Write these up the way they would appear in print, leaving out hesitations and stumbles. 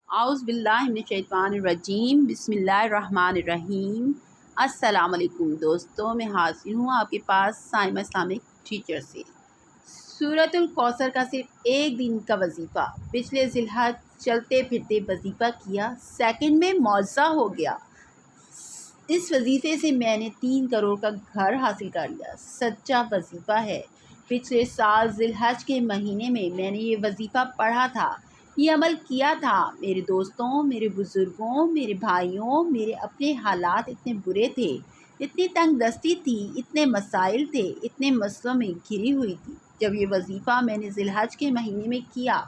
आउज़ बिल्लाहि मिनश शैतानिर रजीम बिस्मिल्लाहिर्रहमानिर्रहीम। अस्सलाम वालेकुम दोस्तों, मैं हाज़िर हूँ आपके पास साइमा इस्लामिक टीचर से। सूरतुल कौसर का सिर्फ एक दिन का वजीफ़ा, पिछले ज़िलहज चलते फिरते वजीफ़ा किया, सेकंड में मौज़ा हो गया। इस वजीफ़े से मैंने 3 करोड़ का घर हासिल कर लिया। सच्चा वजीफ़ा है। पिछले साल ज़िलहज के महीने में मैंने ये वजीफ़ा पढ़ा था, ये अमल किया था। मेरे दोस्तों, मेरे बुज़ुर्गों, मेरे भाइयों, मेरे अपने हालात इतने बुरे थे, इतनी तंग दस्ती थी, इतने मसाइल थे, इतने मसलों में घिरी हुई थी। जब ये वजीफ़ा मैंने ज़िलहज के महीने में किया,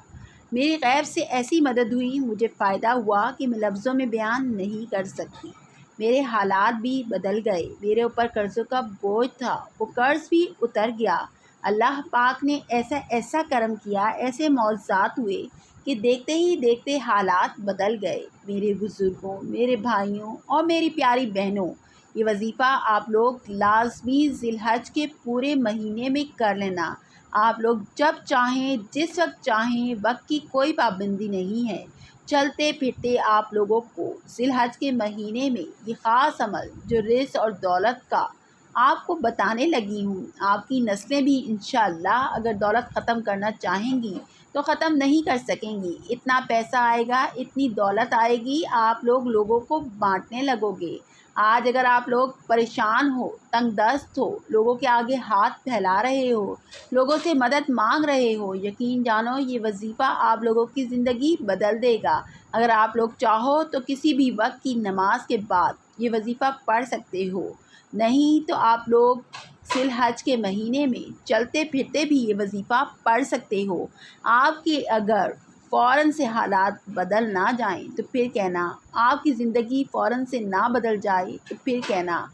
मेरे गैब से ऐसी मदद हुई, मुझे फ़ायदा हुआ कि मैं लफ्ज़ों में बयान नहीं कर सकती। मेरे हालात भी बदल गए। मेरे ऊपर कर्ज़ों का बोझ था, वो कर्ज़ भी उतर गया। अल्लाह पाक ने ऐसा ऐसा करम किया, ऐसे मौज़ात हुए कि देखते ही देखते हालात बदल गए। मेरे बुज़ुर्गों, मेरे भाइयों और मेरी प्यारी बहनों, ये वजीफ़ा आप लोग लाज़मी ज़िलहज के पूरे महीने में कर लेना। आप लोग जब चाहें, जिस वक्त चाहें, वक्त की कोई पाबंदी नहीं है। चलते फिरते आप लोगों को ज़िलहज के महीने में ये ख़ास अमल जो रिज़्क़ और दौलत का आपको बताने लगी हूँ, आपकी नस्लें भी इंशाअल्लाह अगर दौलत ख़त्म करना चाहेंगी तो ख़त्म नहीं कर सकेंगी। इतना पैसा आएगा, इतनी दौलत आएगी, आप लोग लोगों को बांटने लगोगे। आज अगर आप लोग परेशान हो, तंगदस्त हो, लोगों के आगे हाथ फैला रहे हो, लोगों से मदद मांग रहे हो, यकीन जानो ये वजीफ़ा आप लोगों की ज़िंदगी बदल देगा। अगर आप लोग चाहो तो किसी भी वक्त की नमाज के बाद ये वजीफ़ा पढ़ सकते हो, नहीं तो आप लोग ज़िलहज के महीने में चलते फिरते भी ये वजीफ़ा पढ़ सकते हो। आपके अगर फ़ौरन से हालात बदल ना जाएं तो फिर कहना, आपकी ज़िंदगी फ़ौरन से ना बदल जाए तो फिर कहना।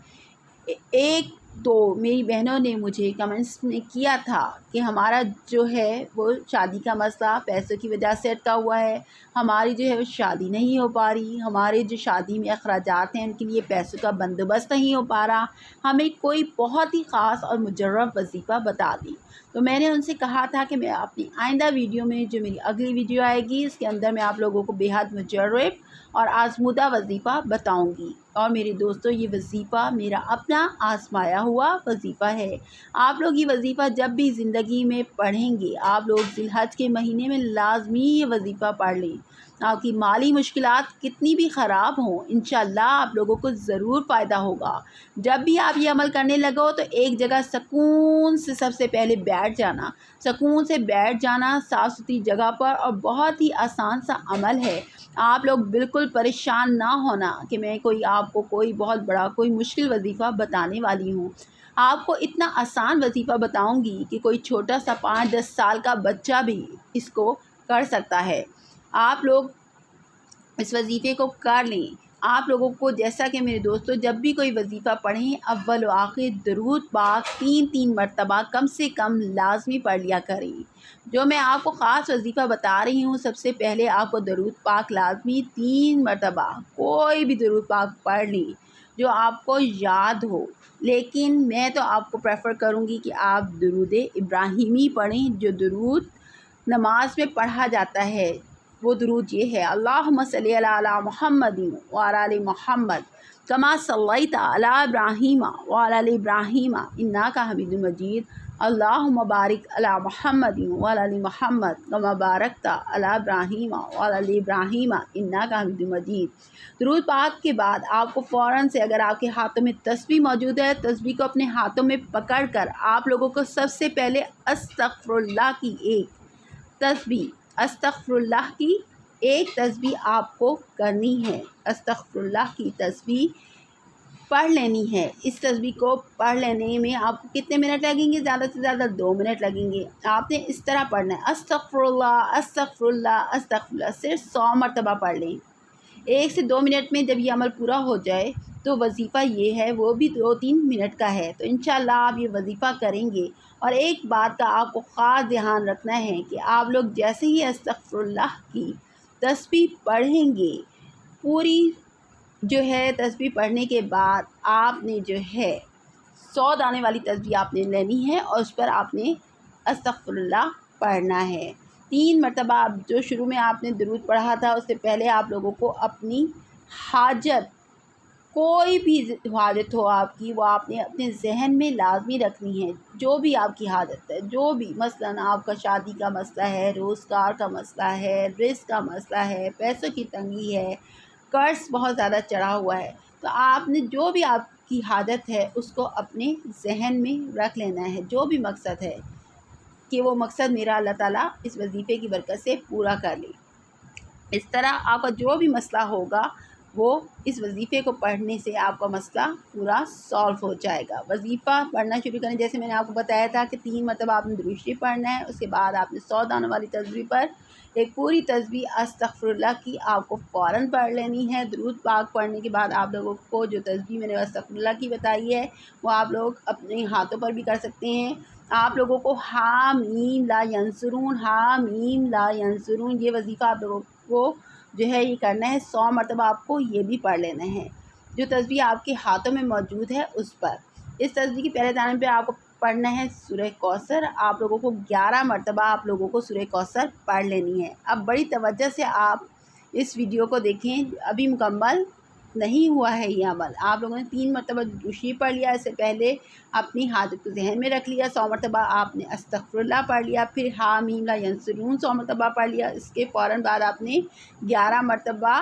एक तो मेरी बहनों ने मुझे कमेंट्स में किया था कि हमारा जो है वो शादी का मसला पैसों की वजह से अटका हुआ है, हमारी जो है वो शादी नहीं हो पा रही, हमारे जो शादी में अखराजात हैं उनके लिए पैसों का बंदोबस्त नहीं हो पा रहा, हमें कोई बहुत ही ख़ास और मुजर्रब वजीफ़ा बता दें। तो मैंने उनसे कहा था कि मैं अपनी आइंदा वीडियो में, जो मेरी अगली वीडियो आएगी, इसके अंदर मैं आप लोगों को बेहद मुजर्रब और आज़मूदा वजीफ़ा बताऊँगी। और मेरे दोस्तों, ये वजीफ़ा मेरा अपना आज़माया हुआ वजीफ़ा है। आप लोग ये वजीफ़ा जब भी ज़िंदगी में पढ़ेंगे, आप लोग ज़िलहज के महीने में लाज़मी ये वजीफ़ा पढ़ लें। आपकी माली मुश्किलात कितनी भी ख़राब हों, इंशाअल्लाह आप लोगों को ज़रूर फ़ायदा होगा। जब भी आप ये अमल करने लगो तो एक जगह सुकून से सबसे पहले बैठ जाना, सुकून से बैठ जाना साफ़ सुथरी जगह पर, और बहुत ही आसान सा अमल है। आप लोग बिल्कुल परेशान ना होना कि मैं कोई आपको कोई बहुत बड़ा कोई मुश्किल वजीफ़ा बताने वाली हूँ। आपको इतना आसान वजीफ़ा बताऊँगी कि कोई छोटा सा 5-10 साल का बच्चा भी इसको कर सकता है। आप लोग इस वजीफ़े को कर लें। आप लोगों को, जैसा कि मेरे दोस्तों, जब भी कोई वजीफ़ा पढ़ें, अव्वल व आखिर दरूद पाक 3-3 मरतबा कम से कम लाज़मी पढ़ लिया करें। जो मैं आपको ख़ास वजीफ़ा बता रही हूँ, सबसे पहले आपको दरूद पाक लाज़मी 3 मरतबा कोई भी दरूद पाक पढ़ लें जो आपको याद हो। लेकिन मैं तो आपको प्रेफ़र करूँगी कि आप दरूद इब्राहिमी पढ़ें, जो दरूद नमाज में पढ़ा जाता है। वो दुरूद ये है, अल्लाहुम्मा सल्ली अला मुहम्मदिन व अला आलि मुहम्मद कमा सल्लैता अला इब्राहीम व अला आलि इब्राहीम इन्नका हमीदुम मजीद। अल्लाहुम्मा बारिक अला मुहम्मदिन व अला आलि मुहम्मद कमा बारकता अला इब्राहीम व अला आलि इब्राहीम इन्नका हमीदुम मजीद। दुरूद पाक के बाद आपको फ़ौरन से, अगर आपके हाथों में तस्बीह मौजूद है, तस्बीह को अपने हाथों में पकड़ कर आप लोगों को सबसे पहले अस्तग़फ़िरुल्लाह की एक तस्बीह, अस्तग़फ़िरुल्लाह की एक तस्बीह आपको करनी है। अस्तग़फ़िरुल्लाह की तस्बीह पढ़ लेनी है। इस तस्बीह को पढ़ लेने में आपको कितने मिनट लगेंगे? ज़्यादा से ज़्यादा 2 मिनट लगेंगे। आपने इस तरह पढ़ना है, अस्तग़फ़िरुल्लाह अस्तग़फ़िरुल्लाह अस्तग़फ़िरुल्लाह, सिर्फ 100 मरतबा पढ़ लें। 1 से 2 मिनट में जब ये अमल पूरा हो जाए तो वजीफ़ा ये है, वो भी 2-3 मिनट का है। तो इंशाअल्लाह आप ये वजीफ़ा करेंगे। और एक बात का आपको ख़ास ध्यान रखना है कि आप लोग जैसे ही अस्तग़फ़िरुल्लाह की तस्बीह पढ़ेंगे, पूरी जो है तस्बीह पढ़ने के बाद आपने जो है 100 दाने वाली तस्बीह आपने लेनी है और उस पर आपने अस्तग़फ़िरुल्लाह पढ़ना है। 3 मरतबा जो शुरू में आपने दुरूद पढ़ा था उससे पहले आप लोगों को अपनी हाजत, कोई भी हाजत हो आपकी, वो आपने अपने जहन में लाजमी रखनी है। जो भी आपकी हाजत है, जो भी, मसलन आपका शादी का मसला है, रोज़गार का मसला है, रिज़्क़ का मसला है, पैसों की तंगी है, कर्ज़ बहुत ज़्यादा चढ़ा हुआ है, तो आपने जो भी आपकी हाजत है उसको अपने जहन में रख लेना है। जो भी मकसद है कि वो मकसद मेरा अल्लाह ताला इस वजीफ़े की बरकत से पूरा कर ले। इस तरह आपका जो भी मसला होगा वो इस वजीफ़े को पढ़ने से आपका मसला पूरा सॉल्व हो जाएगा। वजीफ़ा पढ़ना शुरू करें, जैसे मैंने आपको बताया था कि 3 मरतबा आपने दुरूद शरीफ पढ़ना है। उसके बाद आपने 100 दानों वाली तस्बीह पर एक पूरी तस्बीह अस्तग़फ़िरुल्लाह की आपको फ़ौरन पढ़ लेनी है। दुरूद पाक पढ़ने के बाद आप लोगों को जो तस्बीह मैंने अस्तग़फ़िरुल्लाह की बताई है वो आप लोग अपने हाथों पर भी कर सकते हैं। आप लोगों को हामीम ला यंसुरून, हामीम ला यंसुरून, ये वजीफ़ा आप लोगों को जो है ये करना है। 100 मरतबा आपको ये भी पढ़ लेना है जो तस्बीह आपके हाथों में मौजूद है उस पर। इस तस्बीह के पहले दाने पे आपको पढ़ना है सूरह कौसर। आप लोगों को 11 मरतबा आप लोगों को सूरह कौसर पढ़ लेनी है। अब बड़ी तवज्जो से आप इस वीडियो को देखें, अभी मुकम्मल नहीं हुआ है ये अमल। आप लोगों ने 3 मरतबा दुरूद पढ़ लिया, इससे पहले अपनी हाजत को जहन में रख लिया। 100 मरतबा आपने अस्तग़फ़िरुल्लाह पढ़ लिया, फिर हामीम ला यंसुरून 100 मरतबा पढ़ लिया। इसके फ़ौरन बाद आपने 11 मरतबा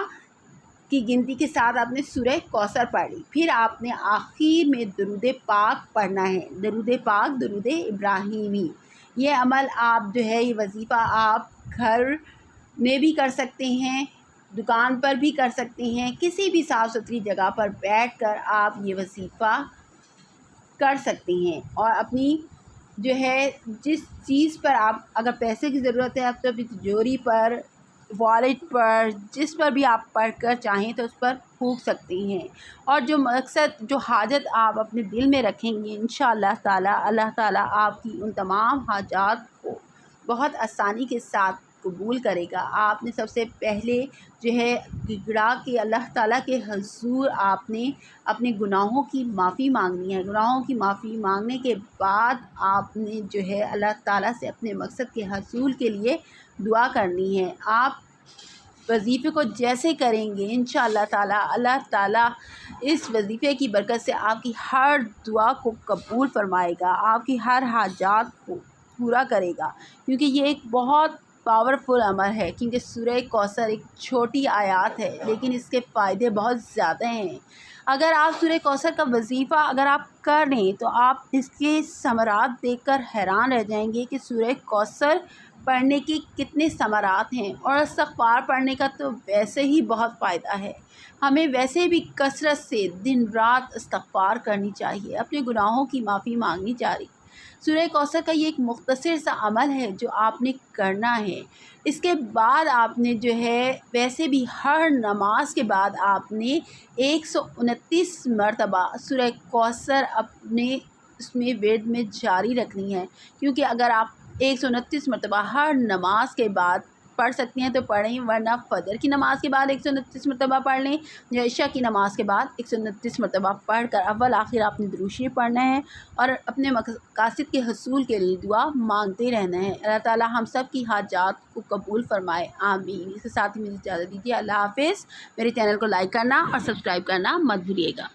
की गिनती के साथ आपने सूरह कौसर पढ़ ली। फिर आपने आखिर में दुरूद पाक पढ़ना है, दुरूद पाक, दुरूद इब्राहिमी। ये अमल आप जो है, ये वजीफ़ा आप घर में भी कर सकते हैं, दुकान पर भी कर सकते हैं, किसी भी साफ़ सुथरी जगह पर बैठकर आप ये वजीफ़ा कर सकते हैं। और अपनी जो है जिस चीज़ पर आप, अगर पैसे की ज़रूरत है आप तो अपनी तिजोरी पर, वॉलेट पर, जिस पर भी आप पढ़कर चाहें तो उस पर फूँक सकती हैं। और जो मकसद, जो हाजत आप अपने दिल में रखेंगे, इंशाअल्लाह ताला अल्लाह ताला आपकी उन तमाम हाजात को बहुत आसानी के साथ कबूल करेगा। आपने सबसे पहले जो है गिड़गिड़ा के अल्लाह ताला के हुज़ूर आपने अपने गुनाहों की माफ़ी मांगनी है। गुनाहों की माफ़ी मांगने के बाद आपने जो है अल्लाह ताला से अपने मकसद के हसूल के लिए दुआ करनी है। आप वजीफ़े को जैसे करेंगे इंशाअल्लाह ताला अल्लाह ताला इस वजीफ़े की बरकत से आपकी हर दुआ को कबूल फ़रमाएगा, आपकी हर हाजात को पूरा करेगा। क्योंकि ये एक बहुत पावरफुल अमल है, क्योंकि सूरह कौसर एक छोटी आयत है लेकिन इसके फ़ायदे बहुत ज़्यादा हैं। अगर आप सूरह कौसर का वजीफ़ा अगर आप कर लें तो आप इसके समरात देखकर हैरान रह जाएंगे कि सूरह कौसर पढ़ने के कितने समरात हैं। और इस्तग़फ़ार पढ़ने का तो वैसे ही बहुत फ़ायदा है। हमें वैसे भी कसरत से दिन रात इस्तग़फ़ार करनी चाहिए, अपने गुनाहों की माफ़ी मांगनी चाहिए। सूरह कौसर का ये एक मुख्तसर सा अमल है जो आपने करना है। इसके बाद आपने जो है वैसे भी हर नमाज के बाद आपने 129 मरतबा सूरह कौसर अपने उसमें विर्द में जारी रखनी है। क्योंकि अगर आप 129 मरतबा हर नमाज के बाद पढ़ सकती हैं तो पढ़ें, वरना फ़जर की नमाज़ के बाद 129 मरतबा पढ़ लें या इशा की नमाज़ के बाद 129 मरतबा पढ़ कर अव्वल आखिर आपने दुरूद शरीफ पढ़ना है और अपने मकासद के हसूल के लिए दुआ मांगते रहना है। अल्लाह ताला हम सब की हाजात को कबूल फ़रमाए, आमीन। इसके साथ ही मुझे इजाज़त दीजिए, अल्लाह हाफ़िज़। मेरे चैनल को लाइक करना और सब्सक्राइब करना मत भूलिएगा।